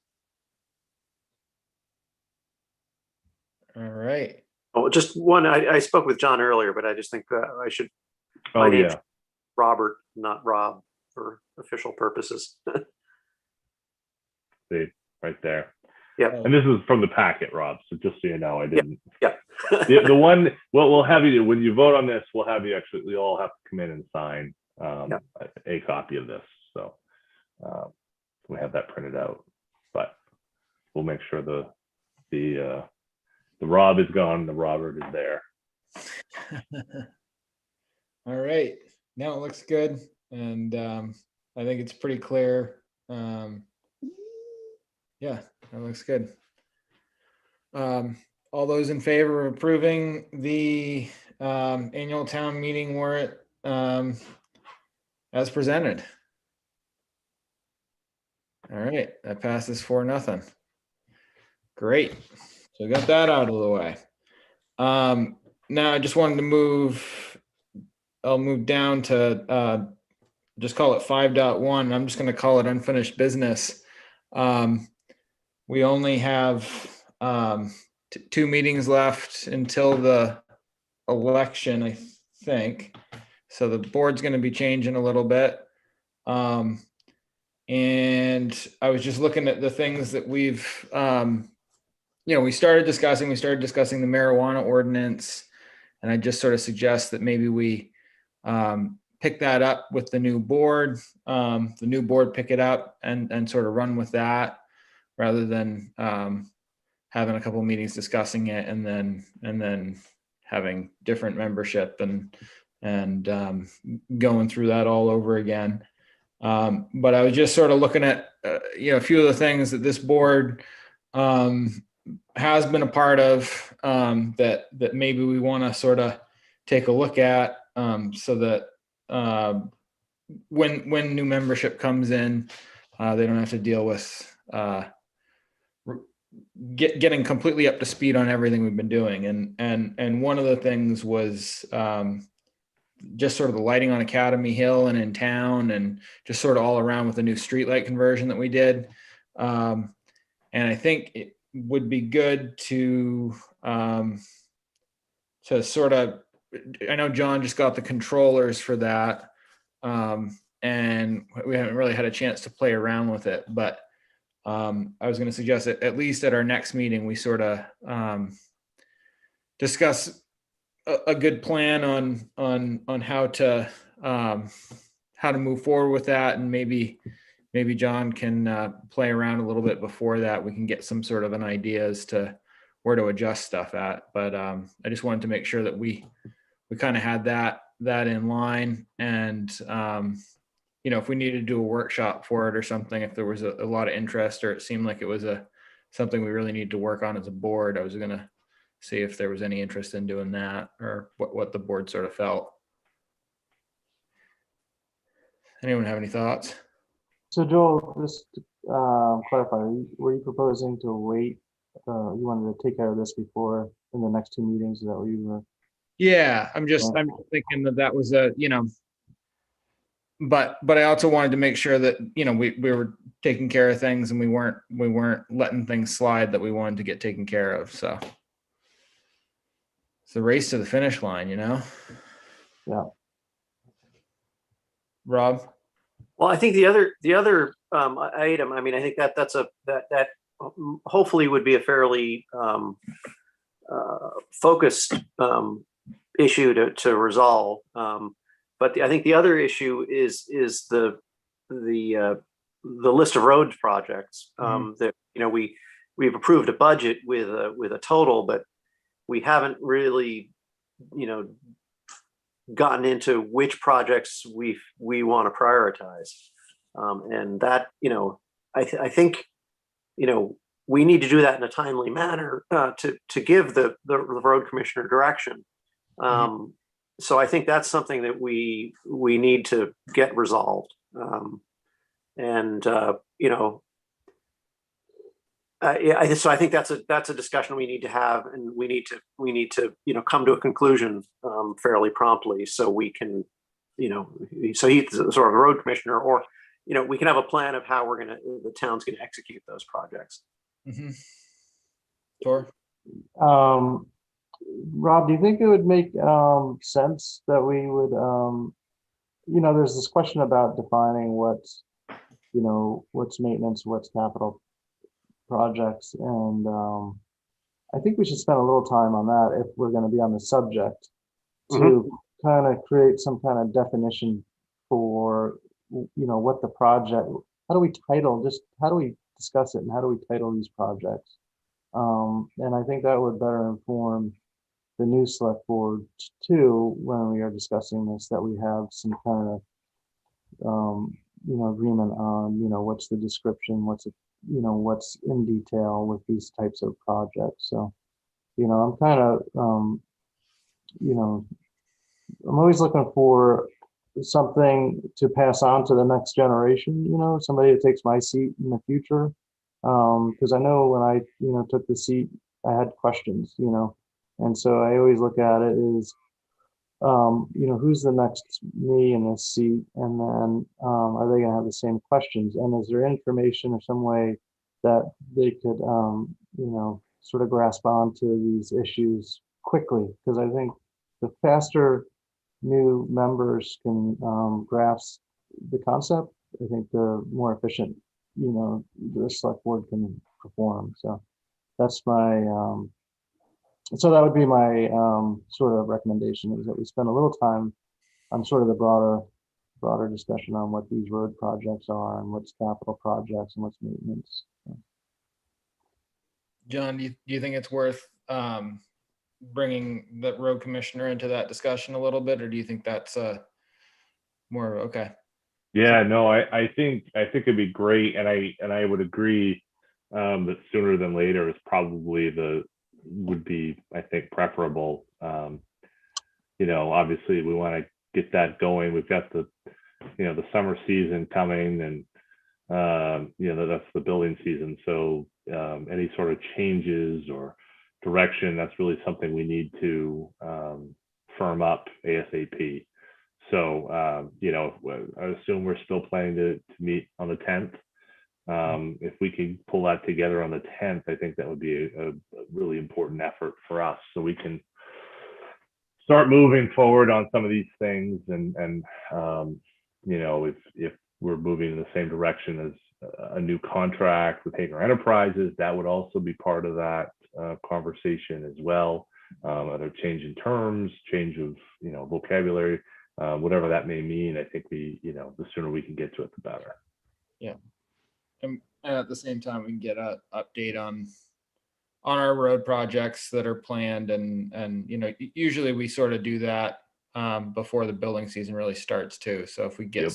All right. Oh, just one. I spoke with John earlier, but I just think I should. Oh, My name's yeah. Robert, not Rob, for official purposes. See, right there. Yeah. And this is from the packet, Rob. So just so you know, I didn't. Yeah. The one, what we'll have you do when you vote on this, we'll have you actually, we all have to come in and sign a copy of this. So we have that printed out, but we'll make sure the Rob is gone, the Robert is there. All right. Now it looks good. And I think it's pretty clear. Yeah, that looks good. All those in favor of approving the annual town meeting warrant as presented? All right, that passes 4-0. Great. So we got that out of the way. Now I just wanted to I'll move down to just call it 5.1. I'm just going to call it unfinished business. We only have 2 meetings left until the election, I think. So the board's going to be changing a little bit. And I was just looking at the things that we've, we started discussing the marijuana ordinance. And I just sort of suggest that maybe we pick that up with the new board. The new board pick it up and sort of run with that rather than having a couple meetings discussing it and then having different membership and going through that all over again. But I was just sort of looking at, a few of the things that this board has been a part of that maybe we want to sort of take a look at so that when new membership comes in, they don't have to deal with getting completely up to speed on everything we've been doing. And one of the things was just sort of the lighting on Academy Hill and in town and just sort of all around with the new streetlight conversion that we did. And I think it would be good to sort of, I know John just got the controllers for that. And we haven't really had a chance to play around with it, but I was going to suggest that at least at our next meeting, we sort of discuss a good plan on how to move forward with that, and maybe John can play around a little bit before that. We can get some sort of an idea as to where to adjust stuff at. But I just wanted to make sure that we kind of had that in line, and if we needed to do a workshop for it or something, if there was a lot of interest or it seemed like it was something we really need to work on as a board, I was going to see if there was any interest in doing that or what the board sort of felt. Anyone have any thoughts? So Joel, just to clarify, were you proposing to wait? You wanted to take care of this before in the next two meetings? Is that what you were? Yeah, I'm thinking that was but I also wanted to make sure that, we were taking care of things and we weren't letting things slide that we wanted to get taken care of. So it's the race to the finish line, Yeah. Rob? Well, I think the other item, I mean, I think that hopefully would be a fairly focused issue to resolve. But I think the other issue is the list of roads projects that we've approved a budget with a total, but we haven't really gotten into which projects we want to prioritize, and that I think we need to do that in a timely manner to give the road commissioner direction. So I think that's something that we need to get resolved. So I think that's a discussion we need to have, and we need to come to a conclusion fairly promptly, so we can so he's sort of a road commissioner, or we can have a plan of how the town's gonna execute those projects. Sure. Rob, do you think it would make sense that we would, there's this question about defining what's maintenance, what's capital projects, and I think we should spend a little time on that if we're going to be on the subject, to kind of create some kind of definition for what the project, how do we discuss it, and how do we title these projects, and I think that would better inform the new select board too, when we are discussing this, that we have some kind of agreement on what's the description, what's in detail with these types of projects. So I'm kind of I'm always looking for something to pass on to the next generation, somebody that takes my seat in the future, because I know when I took the seat, I had questions, and so I always look at it as who's the next me in this seat, and then are they going to have the same questions, and is there information or some way that they could sort of grasp onto these issues quickly, because I think the faster new members can grasp the concept, I think the more efficient the select board can perform. So that's my so that would be my sort of recommendation, is that we spend a little time on sort of the broader discussion on what these road projects are and what's capital projects and what's maintenance. John, do you think it's worth bringing the road commissioner into that discussion a little bit, or do you think that's more okay? Yeah, no, I think it'd be great, and I would agree that sooner than later is probably would be, I think, preferable. Obviously we want to get that going. We've got the summer season coming, and that's the building season. So any sort of changes or direction, that's really something we need to firm up ASAP. So I assume we're still planning to meet on the 10th. If we can pull that together on the 10th, I think that would be a really important effort for us, so we can start moving forward on some of these things. And if we're moving in the same direction as a new contract with Hager Enterprises, that would also be part of that conversation as well. Other change in terms, change of vocabulary, whatever that may mean. I think the sooner we can get to it, the better. Yeah. And at the same time, we can get an update on our road projects that are planned, and usually we sort of do that before the building season really starts too. So if we get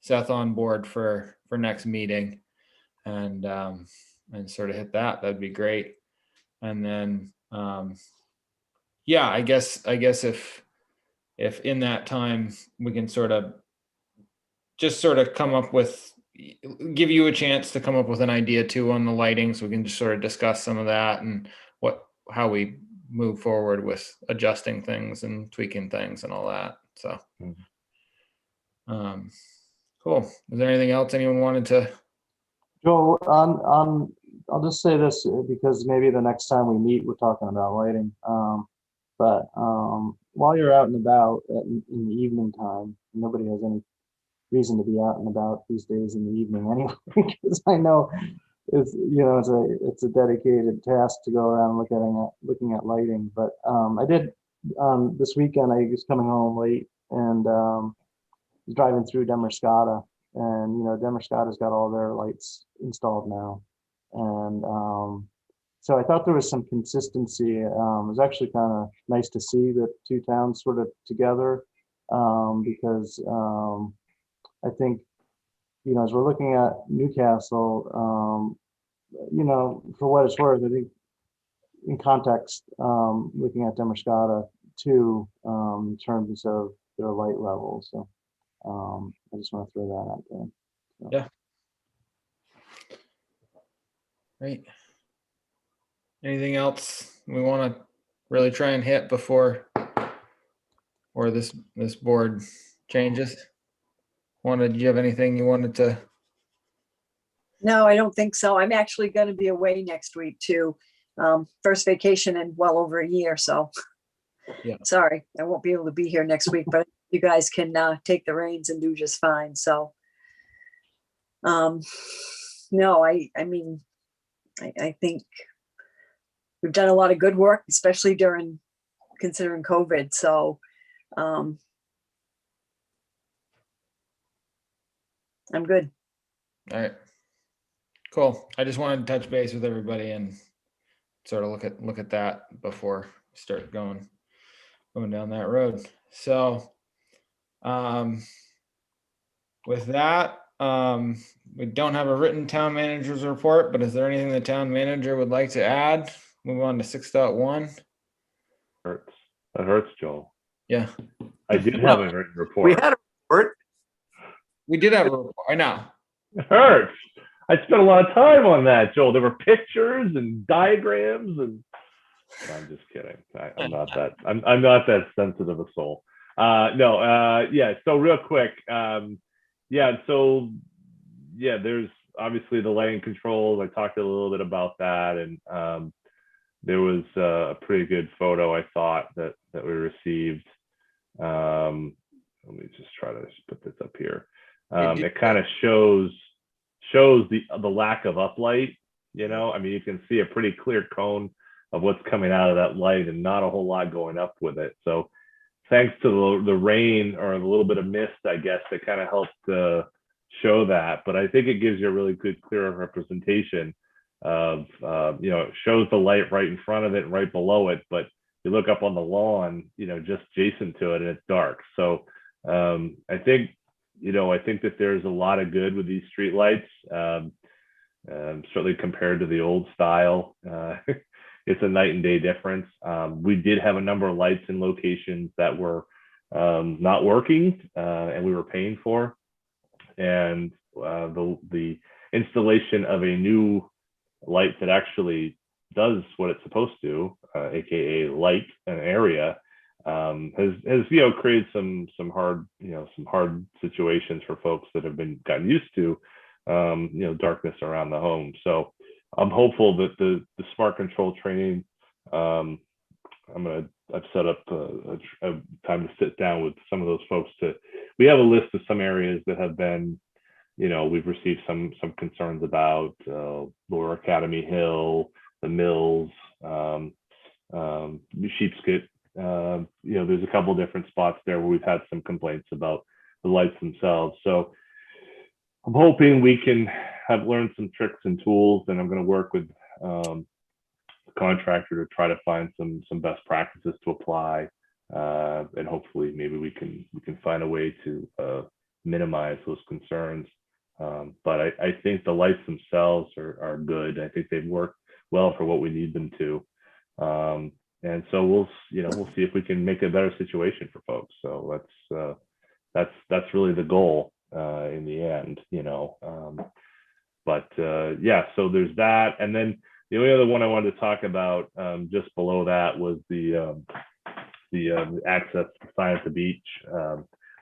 Seth on board for next meeting and sort of hit that'd be great. And then I guess if in that time we can sort of come up with, give you a chance to come up with an idea too on the lighting, so we can just sort of discuss some of that and how we move forward with adjusting things and tweaking things and all that. So cool. Is there anything else anyone wanted to? Joel, I'll just say this because maybe the next time we meet, we're talking about lighting. But while you're out and about in the evening time, nobody has any reason to be out and about these days in the evening anyway, because I know it's a dedicated task to go around looking at lighting. But I did this weekend. I was coming home late and was driving through Demerscata, and Demerscata's got all their lights installed now, and so I thought there was some consistency. It was actually kind of nice to see the two towns sort of together, because I think, as we're looking at Newcastle, for what it's worth, I think in context, looking at Demerscata too, in terms of their light level. So I just want to throw that out there. So. Yeah. Great. Anything else we want to really try and hit before this board changes? Did you have anything you wanted to? No, I don't think so. I'm actually going to be away next week too. First vacation in well over a year. So Yeah. Sorry, I won't be able to be here next week, but you guys can take the reins and do just fine. So no, I mean, I think we've done a lot of good work, especially considering COVID. So I'm good. All right. Cool. I just wanted to touch base with everybody and sort of look at that before we start going down that road. So with that, we don't have a written town manager's report, but is there anything the town manager would like to add? Move on to 6.1. Hurts. That hurts, Joel. Yeah. I did have a written report. We had a report. We did have a report. I know. It hurts. I spent a lot of time on that, Joel. There were pictures and diagrams, and I'm just kidding. I'm not that sensitive a soul. Yeah. So real quick, there's obviously the lighting controls. I talked a little bit about that, and there was a pretty good photo I thought that we received. Let me just try to put this up here. It kind of shows the lack of uplight. I mean, you can see a pretty clear cone of what's coming out of that light and not a whole lot going up with it. So thanks to the rain or a little bit of mist, I guess, that kind of helped show that. But I think it gives you a really good, clear representation of, it shows the light right in front of it and right below it, but you look up on the lawn, just adjacent to it, and it's dark. So I think that there's a lot of good with these street lights. Certainly compared to the old style, it's a night and day difference. We did have a number of lights in locations that were not working, and we were paying for. And the installation of a new light that actually does what it's supposed to, aka light an area, has created some hard situations for folks that have gotten used to darkness around the home. So I'm hopeful that the smart control training, I've set up a time to sit down with some of those folks we have a list of some areas that have been, we've received some concerns about, Lower Academy Hill, the Mills, Sheepscot. There's a couple different spots there where we've had some complaints about the lights themselves. So I'm hoping we can have learned some tricks and tools, and I'm going to work with the contractor to try to find some best practices to apply, and hopefully maybe we can find a way to minimize those concerns. But I think the lights themselves are good. I think they've worked well for what we need them to, and so we'll see if we can make a better situation for folks. So that's really the goal in the end, so there's that. And then the only other one I wanted to talk about, just below that, was the access sign at the beach.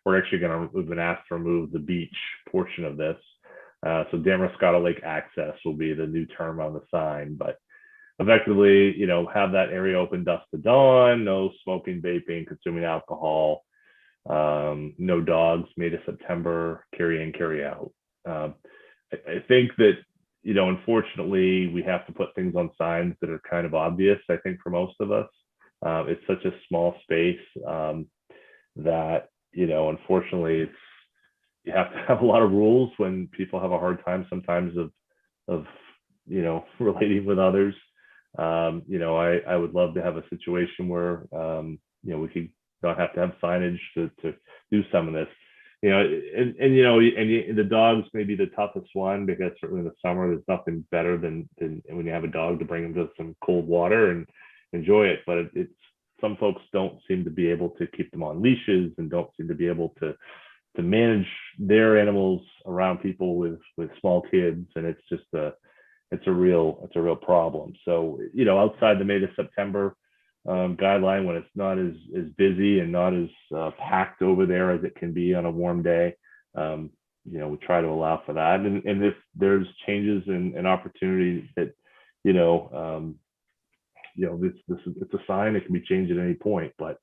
We've been asked to remove the beach portion of this. So Damascotta Lake access will be the new term on the sign, but effectively, have that area open dusk to dawn, no smoking, vaping, consuming alcohol, no dogs, May to September, carry in, carry out. I think that, unfortunately, we have to put things on signs that are kind of obvious, I think, for most of us. It's such a small space that, unfortunately, you have to have a lot of rules when people have a hard time sometimes of relating with others. I would love to have a situation where, we could not have to have signage to do some of this. And the dogs may be the toughest one, because certainly in the summer there's nothing better than when you have a dog to bring them to some cold water and enjoy it. But it's some folks don't seem to be able to keep them on leashes, and don't seem to be able to manage their animals around people with small kids, and it's a real problem. So outside the May to September guideline, when it's not as busy and not as packed over there as it can be on a warm day, we try to allow for that. And if there's changes and opportunities that it's a sign, it can be changed at any point. But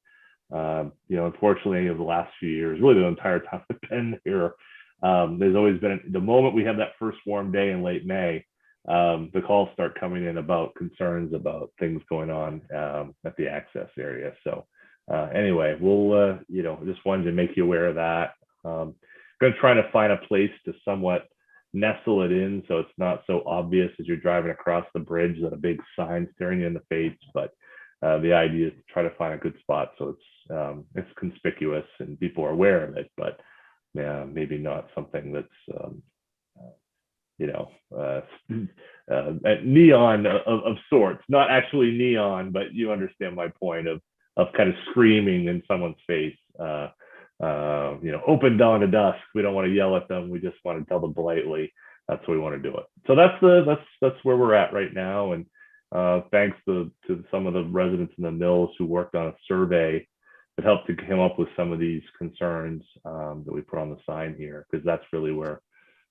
unfortunately, over the last few years, really the entire time I've been here, there's always been, the moment we have that first warm day in late May, the calls start coming in about concerns about things going on at the access area. So anyway, we'll just wanted to make you aware of that. Going to try to find a place to somewhat nestle it in, so it's not so obvious as you're driving across the bridge that a big sign staring you in the face. But the idea is to try to find a good spot so it's conspicuous and people are aware of it, but maybe not something that's neon of sorts, not actually neon, but you understand my point of kind of screaming in someone's face, open dawn to dusk. We don't want to yell at them. We just want to tell them politely that's what we want to do it. So that's where we're at right now. And thanks to some of the residents in the Mills who worked on a survey that helped to come up with some of these concerns that we put on the sign here, because that's really where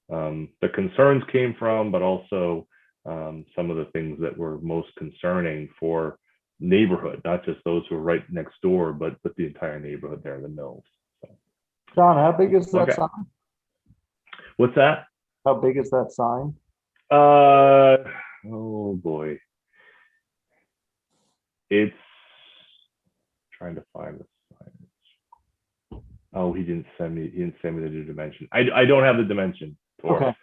the concerns came from, but also some of the things that were most concerning for neighborhood, not just those who are right next door, but the entire neighborhood there in the Mills. So. John, how big is that Okay. sign? What's that? How big is that sign? Oh boy. It's trying to find the signage. Oh, he didn't send me the new dimension. I don't have the dimension for Okay.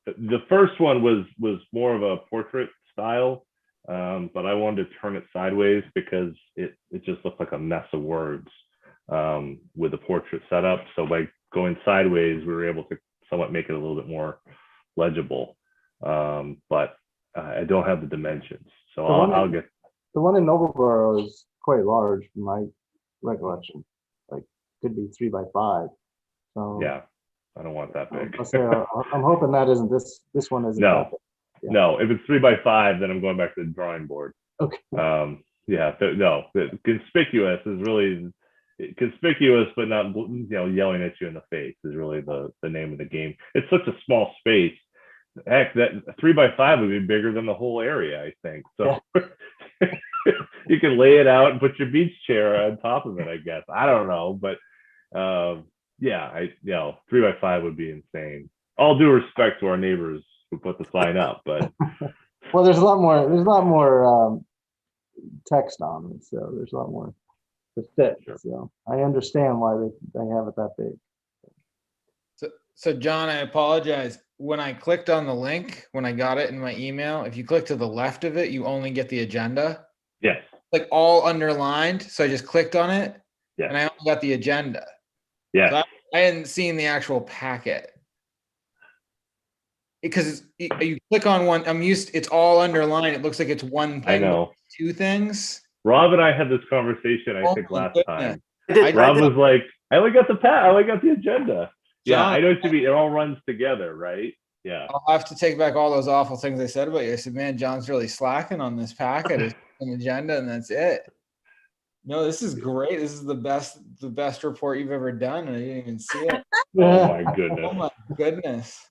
the first one was more of a portrait style, but I wanted to turn it sideways because it just looked like a mess of words with the portrait setup. So by going sideways, we were able to somewhat make it a little bit more legible. But I don't have the dimensions, so The one I'll in- get. The one in Noblesboro is quite large from my recollection. Like could be 3 by 5. So Yeah, I don't want that big. I'll say, I'm hoping that isn't this one isn't No. that big. Yeah. No, if it's 3 by 5, then I'm going back to the drawing board. Okay. Yeah, no, the conspicuous is really conspicuous, but not yelling at you in the face is really the name of the game. It's such a small space. Heck, that 3 by 5 would be bigger than the whole area, I think. So you can lay it out and put your beach chair on top of it, I guess. I don't know, but yeah, 3 by 5 would be insane. All due respect to our neighbors who put the sign up, but Well, there's a lot more text on it, so there's a lot more to fit. Sure. So I understand why they have it that big. So John, I apologize. When I clicked on the link, when I got it in my email, if you click to the left of it, you only get the agenda, yes, like all underlined. So I just clicked on it yes, and I only got the agenda. yes. So I hadn't seen the actual packet. Because you click on one, it's all underlined. It looks like it's one thing. I know. Two things. Rob and I had this conversation, I Oh think, my last goodness. time. I Rob did- was like, I only got the agenda. Yeah, John, I know what you mean. It all runs together, right? Yeah. I'll have to take back all those awful things I said about you. I said, man, John's really slacking on this packet. It's an agenda and that's it. No, this is great. This is the best report you've ever done. And I didn't even see it. Oh my goodness. Oh my goodness.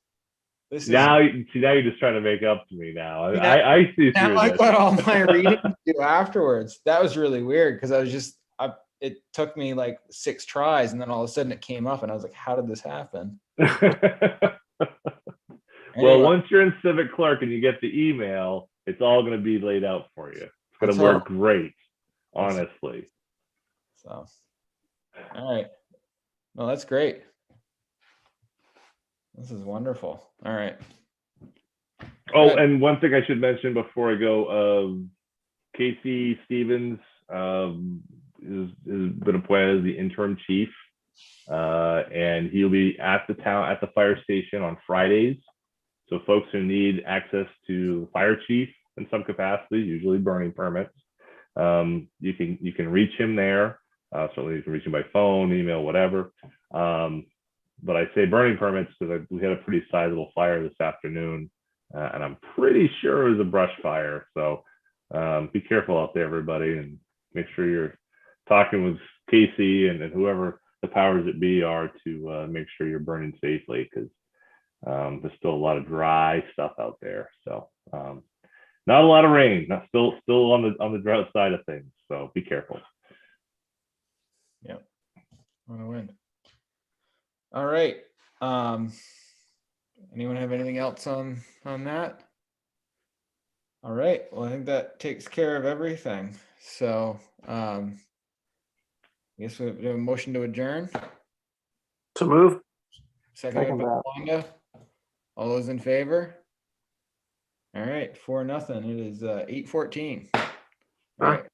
This is Now you're just trying to make up to me now. Yeah. I see now through I this. got all my reading to do afterwards. That was really weird because it took me like 6 tries and then all of a sudden it came up and I was like, how did this happen? Well, Anyway, once you're in Civic Clerk and you get the email, it's all going to be laid out for you. It's going That's to work all. great, honestly. So, all right. No, that's great. This is wonderful. All right. Oh, Good. and one thing I should mention before I go, Casey Stevens has been appointed as the interim chief, and he'll be at the fire station on Fridays. So folks who need access to the fire chief in some capacity, usually burning permits, you can reach him there. Certainly you can reach him by phone, email, whatever. But I say burning permits because we had a pretty sizable fire this afternoon, and I'm pretty sure it was a brush fire. So be careful out there, everybody, and make sure you're talking with Casey and whoever the powers that be are to make sure you're burning safely, because there's still a lot of dry stuff out there. So not a lot of rain, not still on the drought side of things. So be careful. Yep. On the wind. All right. Anyone have anything else on that? All right. Well, I think that takes care of everything. So I guess we have a motion to adjourn. To move. Seconded by that. Wanda. All those in favor? All right, 4-0. It is 8:14. All right.